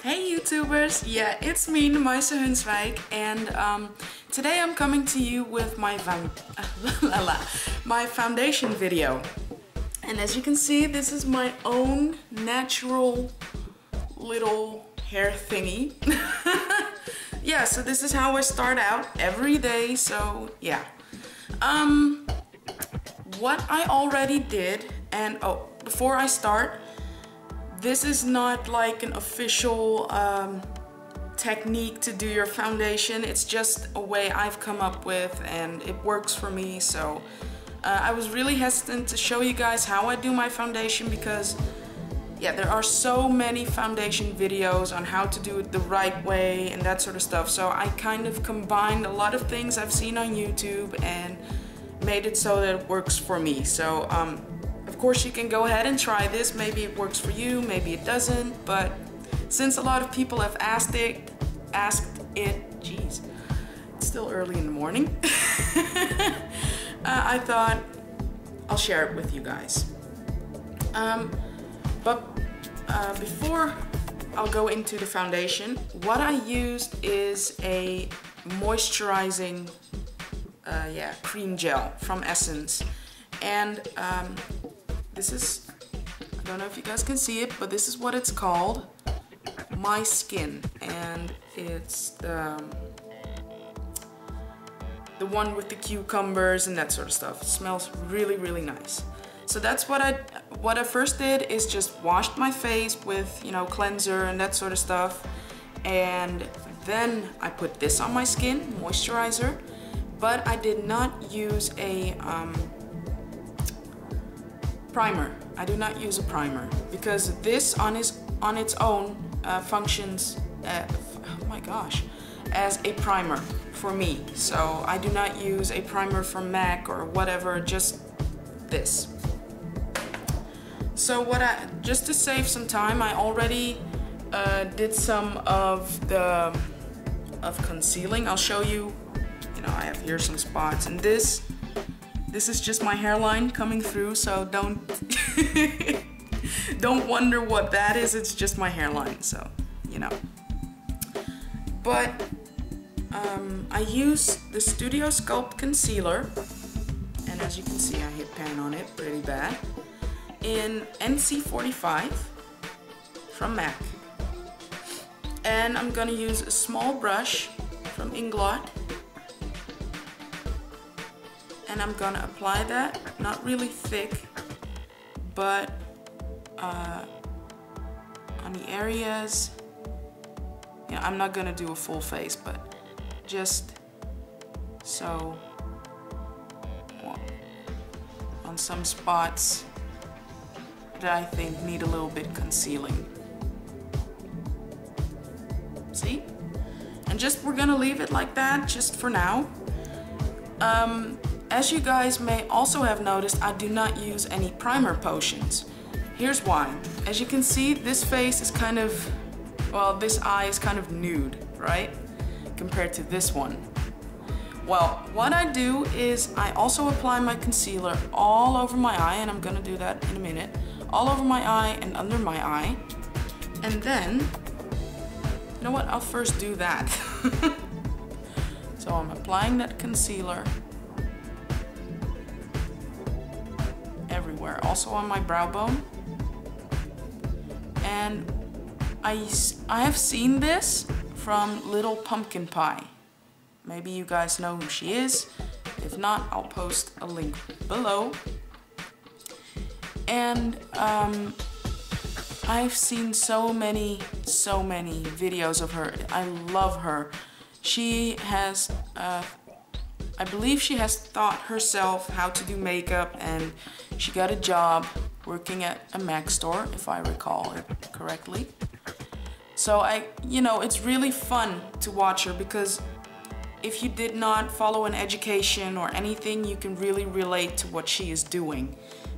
Hey YouTubers, yeah, it's me, Namaisa, and today I'm coming to you with my foundation video. And as you can see, this is my own natural little hair thingy. Yeah, so this is how I start out every day, so yeah. What I already did, and before I start, this is not like an official technique to do your foundation. It's just a way I've come up with and it works for me. So I was really hesitant to show you guys how I do my foundation because yeah, there are so many foundation videos on how to do it the right way and that sort of stuff. So I kind of combined a lot of things I've seen on YouTube and made it so that it works for me. So of course you can go ahead and try this. Maybe it works for you, maybe it doesn't, but since a lot of people have asked it, geez, it's still early in the morning, I thought I'll share it with you guys. Before I'll go into the foundation, what I used is a moisturizing cream gel from Essence. And this is, I don't know if you guys can see it, but this is what it's called, My Skin, and it's the one with the cucumbers and that sort of stuff. It smells really, really nice. So that's what I first did is just washed my face with, you know, cleanser and that sort of stuff, and then I put this on my skin, moisturizer, but I did not use a primer. I do not use a primer because this on its own functions oh my gosh, as a primer for me. So I do not use a primer from MAC or whatever, just this. So just to save some time, I already did some of concealing. I'll show you. You know, I have here some spots, and this is just my hairline coming through, so don't don't wonder what that is. It's just my hairline, so you know. But I use the Studio Sculpt concealer, and as you can see, I hit pan on it pretty bad, in NC45 from MAC. And I'm gonna use a small brush from allot, and I'm gonna apply that, not really thick, but on the areas, you know, I'm not gonna do a full face, but just so on some spots that I think need a little bit concealing. See? And we're gonna leave it like that just for now. As you guys may also have noticed, I do not use any primer potions. Here's why. As you can see, this face is kind of, well, this eye is kind of nude, right? Compared to this one. Well, what I do is I also apply my concealer all over my eye, and I'm gonna do that in a minute, all over my eye and under my eye. And then, you know what, I'll first do that. So I'm applying that concealer everywhere, also on my brow bone. And I have seen this from Little Pumpkin Pie. Maybe you guys know who she is. If not, I'll post a link below. And I've seen so many videos of her. I love her. She has, I believe she has taught herself how to do makeup, and she got a job working at a MAC store, if I recall it correctly. So you know, it's really fun to watch her because if you did not follow an education or anything, you can really relate to what she is doing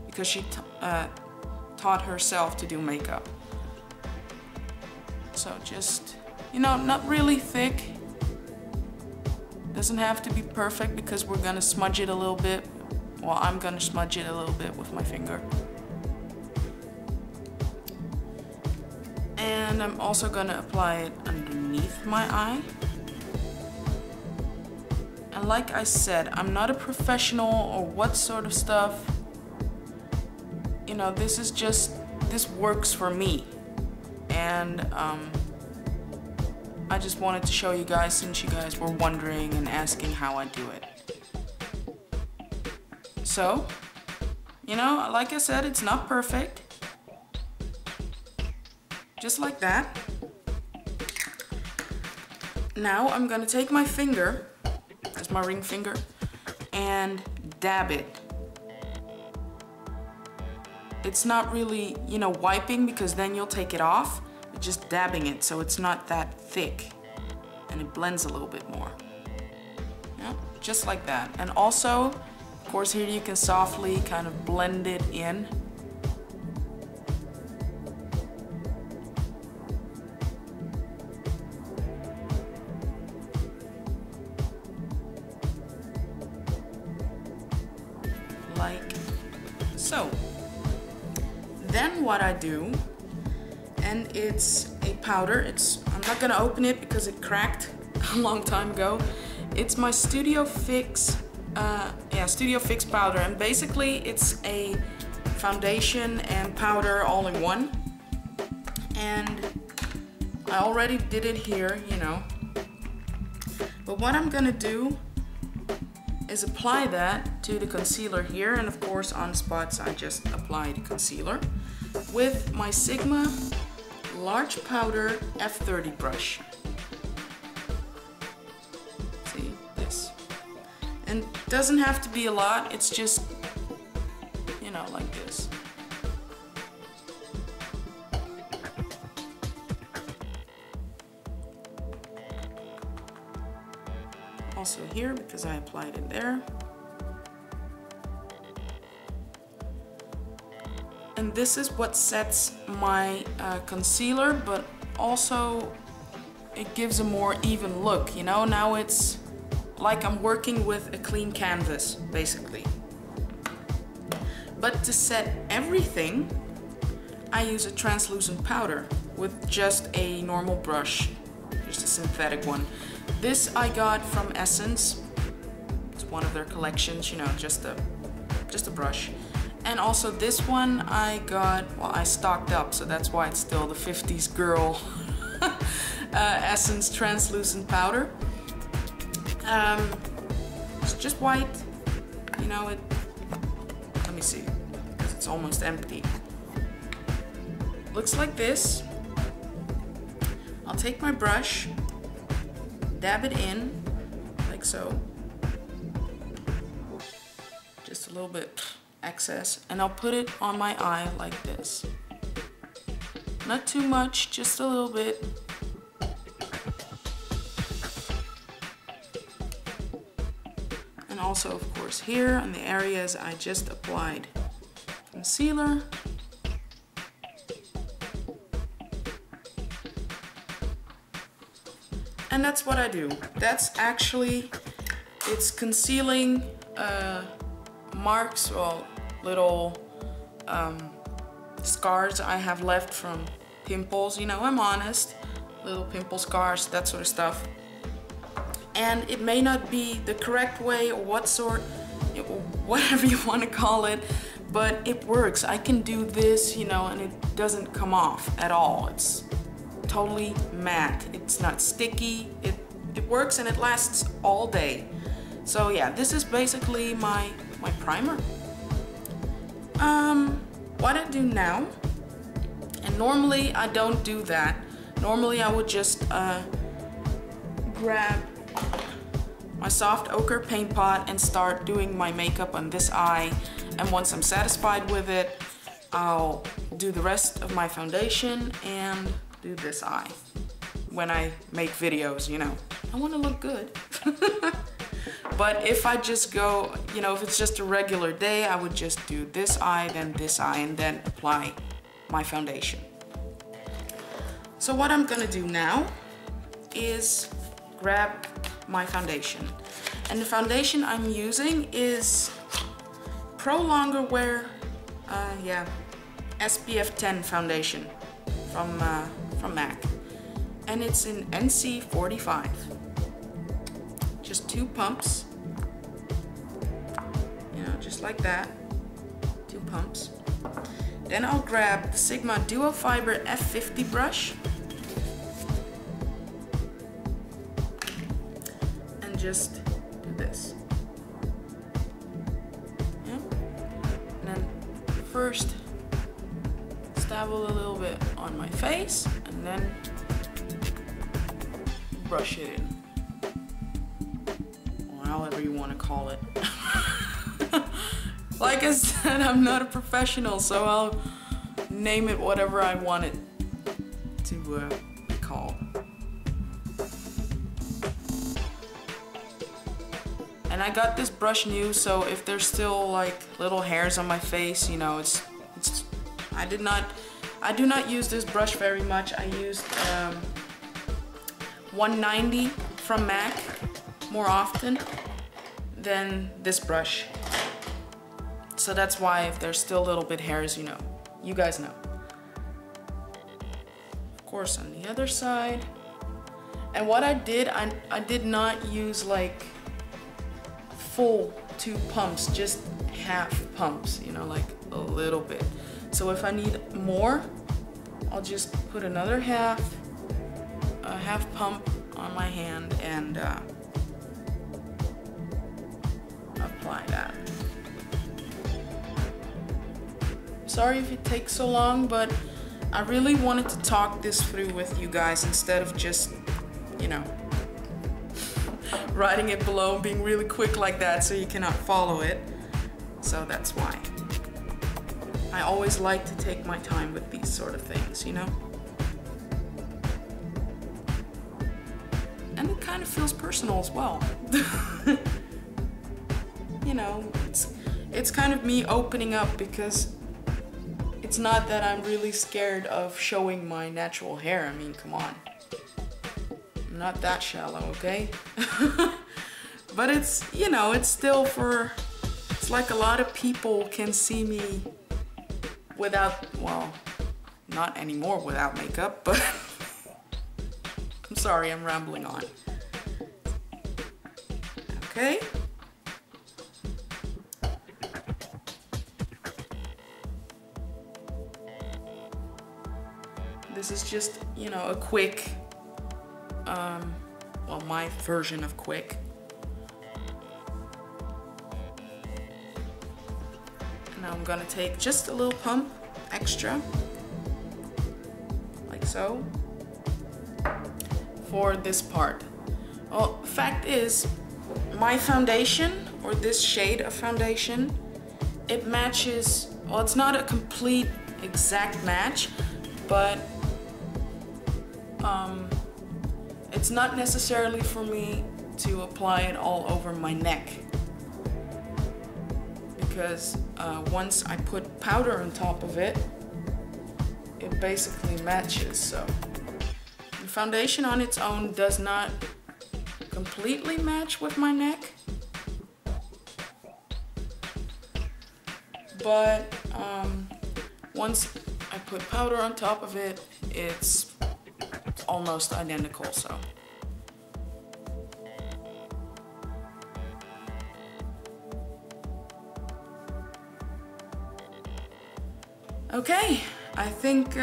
because she taught herself to do makeup. So just, you know, not really thick. Doesn't have to be perfect because we're gonna smudge it a little bit. Well, I'm gonna smudge it a little bit with my finger. And I'm also gonna apply it underneath my eye. And like I said, I'm not a professional or what sort of stuff. You know, this works for me. And I just wanted to show you guys since you guys were wondering and asking how I do it. So, you know, like I said, it's not perfect. Just like that. Now I'm gonna take my finger, that's my ring finger, and dab it. It's not really, you know, wiping because then you'll take it off, but just dabbing it so it's not that thick and it blends a little bit more. Yeah, just like that. And also, of course, here you can softly kind of blend it in. Like so. Then what I do, and it's a powder, I'm not gonna open it because it cracked a long time ago. It's my Studio Fix powder, and basically it's a foundation and powder all in one. And I already did it here, you know. But what I'm gonna do is apply that to the concealer here, and of course on spots I just apply the concealer with my Sigma large powder F30 brush. See this, and it doesn't have to be a lot, it's just, you know, like this. Also here because I applied it there. And this is what sets my concealer, but also it gives a more even look, you know. Now it's like I'm working with a clean canvas, basically. But to set everything, I use a translucent powder with just a normal brush, just a synthetic one. This I got from Essence. It's one of their collections, you know, just a brush. And also this one I got, well, I stocked up, so that's why it's still the 50s girl Essence translucent powder. It's just white, you know. Let me see, because it's almost empty. Looks like this. I'll take my brush, dab it in, like so. Just a little bit excess, and I'll put it on my eye like this. Not too much, just a little bit. And also, of course, here on the areas I just applied concealer. And that's what I do. That's actually, it's concealing marks, well, little scars I have left from pimples, you know, I'm honest, little pimple scars, that sort of stuff. And it may not be the correct way or whatever you want to call it, but it works. I can do this, you know, and it doesn't come off at all. It's totally matte. It's not sticky. It works and it lasts all day. So yeah, this is basically my primer. What I do now, and normally I don't do that. Normally I would just grab my soft ochre paint pot and start doing my makeup on this eye, and once I'm satisfied with it, I'll do the rest of my foundation and do this eye. When I make videos, you know, I want to look good. But if I just go, you know, if it's just a regular day, I would just do this eye, and then apply my foundation. So what I'm gonna do now is grab my foundation. And the foundation I'm using is Pro Longwear SPF 10 foundation from from m.a.c. and it's in NC 45. Just 2 pumps, you know, just like that, 2 pumps. Then I'll grab the Sigma Duo Fiber F50 brush and just do this. Yeah. And then first dabble a little bit on my face and then brush it in. Or however you want to call it. Like I said, I'm not a professional, so I'll name it whatever I want it to be called. And I got this brush new, so if there's still like little hairs on my face, you know, I do not use this brush very much. I used 190 from m.a.c more often than this brush. So that's why if there's still little bit hairs, you know, you guys know. Of course, on the other side. And what I did not use like full 2 pumps, just half pumps, you know, like a little bit. So if I need more, I'll just put another half pump on my hand and apply that. Sorry if it takes so long, but I really wanted to talk this through with you guys instead of just, you know, writing it below, being really quick like that so you cannot follow it. So that's why. I always like to take my time with these sort of things, you know? And it kind of feels personal as well. You know, it's kind of me opening up because it's not that I'm really scared of showing my natural hair. I mean, come on. I'm not that shallow, okay? But it's, you know, it's still it's like a lot of people can see me without, well, not anymore without makeup, but I'm sorry, I'm rambling on. Okay. This is just, you know, a quick, well, my version of quick. Now I'm gonna take just a little pump extra, like so, for this part. Well, the fact is, my foundation, or this shade of foundation, it matches, well, it's not a complete exact match, but it's not necessarily for me to apply it all over my neck, because once I put powder on top of it, it basically matches. So the foundation on its own does not completely match with my neck, but once I put powder on top of it, it's almost identical. So okay, I think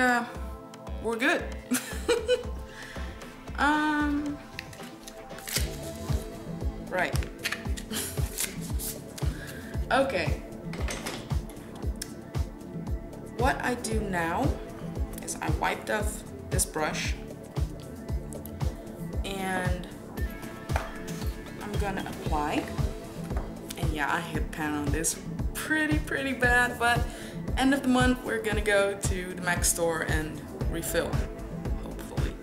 we're good. Right. Okay. What I do now is I wiped off this brush and I'm gonna apply. And yeah, I hit pan on this pretty bad, but end of the month we're gonna go to the m.a.c store and refill, hopefully.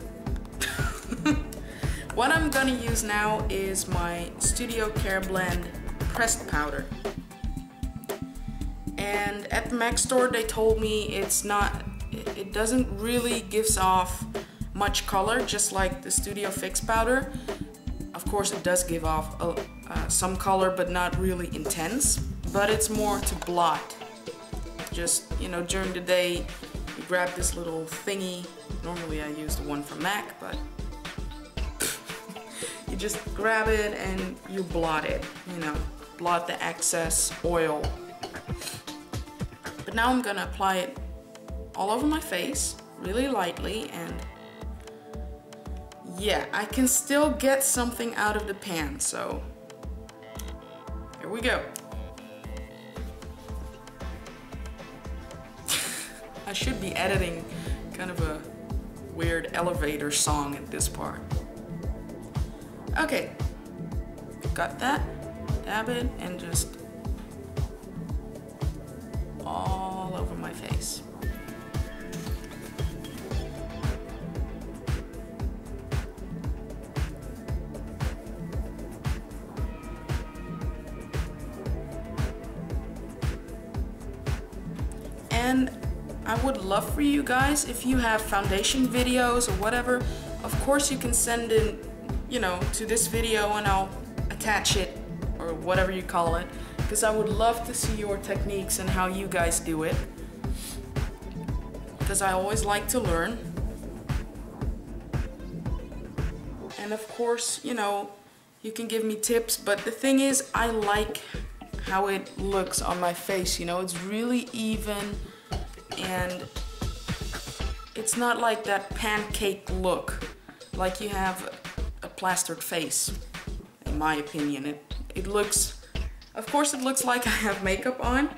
What I'm gonna use now is my Studio Care Blend pressed powder. And at the m.a.c store they told me it doesn't really gives off much color, just like the Studio Fix powder. Of course it does give off some color, but not really intense, but it's more to blot. Just, you know, during the day You grab this little thingy. Normally I use the one from m.a.c, but you just grab it and you blot it, you know, blot the excess oil. But now I'm gonna apply it all over my face, really lightly, and yeah, I can still get something out of the pan, so here we go. I should be editing kind of a weird elevator song at this part. Okay, got that, dab it, and just all over my face. And I would love for you guys, if you have foundation videos or whatever, of course you can send in, you know, to this video and I'll attach it, or whatever you call it, because I would love to see your techniques and how you guys do it, because I always like to learn. And of course, you know, you can give me tips, but the thing is, I like how it looks on my face, you know, it's really even. And it's not like that pancake look, like you have a plastered face, in my opinion. It looks, of course it looks like I have makeup on,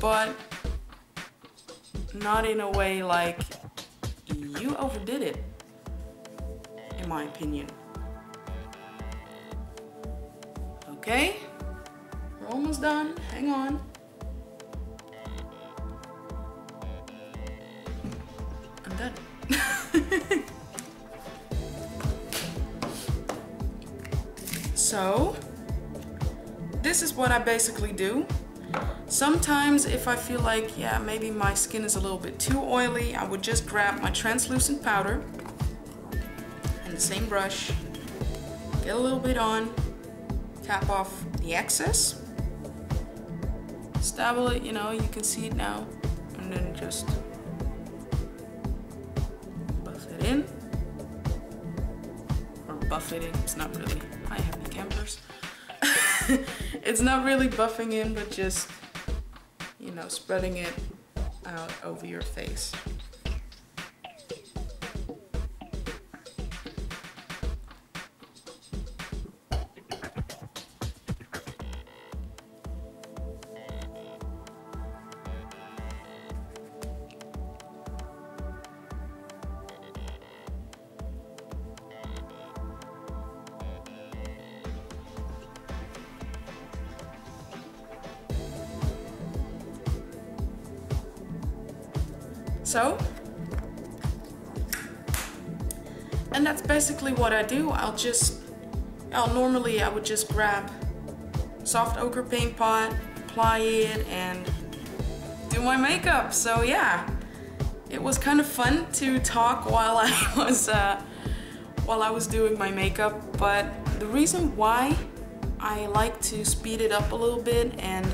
but not in a way like you overdid it, in my opinion. Okay, we're almost done, hang on. I'm done. So, this is what I basically do. Sometimes if I feel like, yeah, maybe my skin is a little bit too oily, I would just grab my translucent powder and the same brush, get a little bit on, tap off the excess, stable it, you know, you can see it now, and then just in, or buff it in. It's not really, I have the campers. It's not really buffing in, but just, you know, spreading it out over your face. So, and that's basically what I do. Normally I would just grab soft ochre paint pot, apply it, and do my makeup. So yeah, it was kind of fun to talk while I was doing my makeup. But the reason why I like to speed it up a little bit and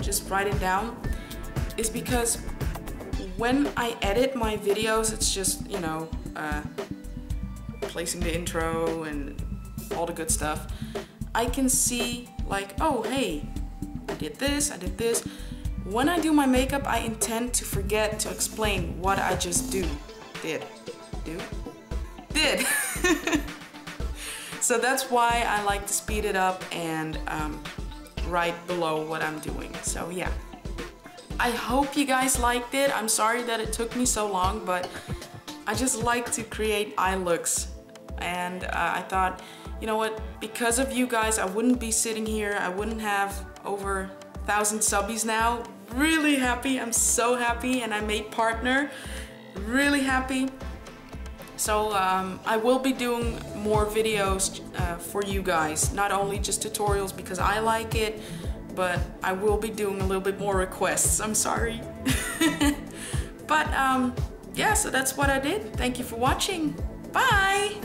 just write it down is because when I edit my videos, it's just, you know, placing the intro and all the good stuff. I can see like, oh, hey, I did this, I did this. When I do my makeup, I intend to forget to explain what I just did. So that's why I like to speed it up and write below what I'm doing. So yeah. I hope you guys liked it. I'm sorry that it took me so long, but I just like to create eye looks. And I thought, you know what, because of you guys, I wouldn't be sitting here. I wouldn't have over 1,000 subbies now. Really happy, I'm so happy, and I made partner. Really happy. So I will be doing more videos for you guys, not only just tutorials because I like it, but I will be doing a little bit more requests. I'm sorry. But yeah, so that's what I did. Thank you for watching. Bye!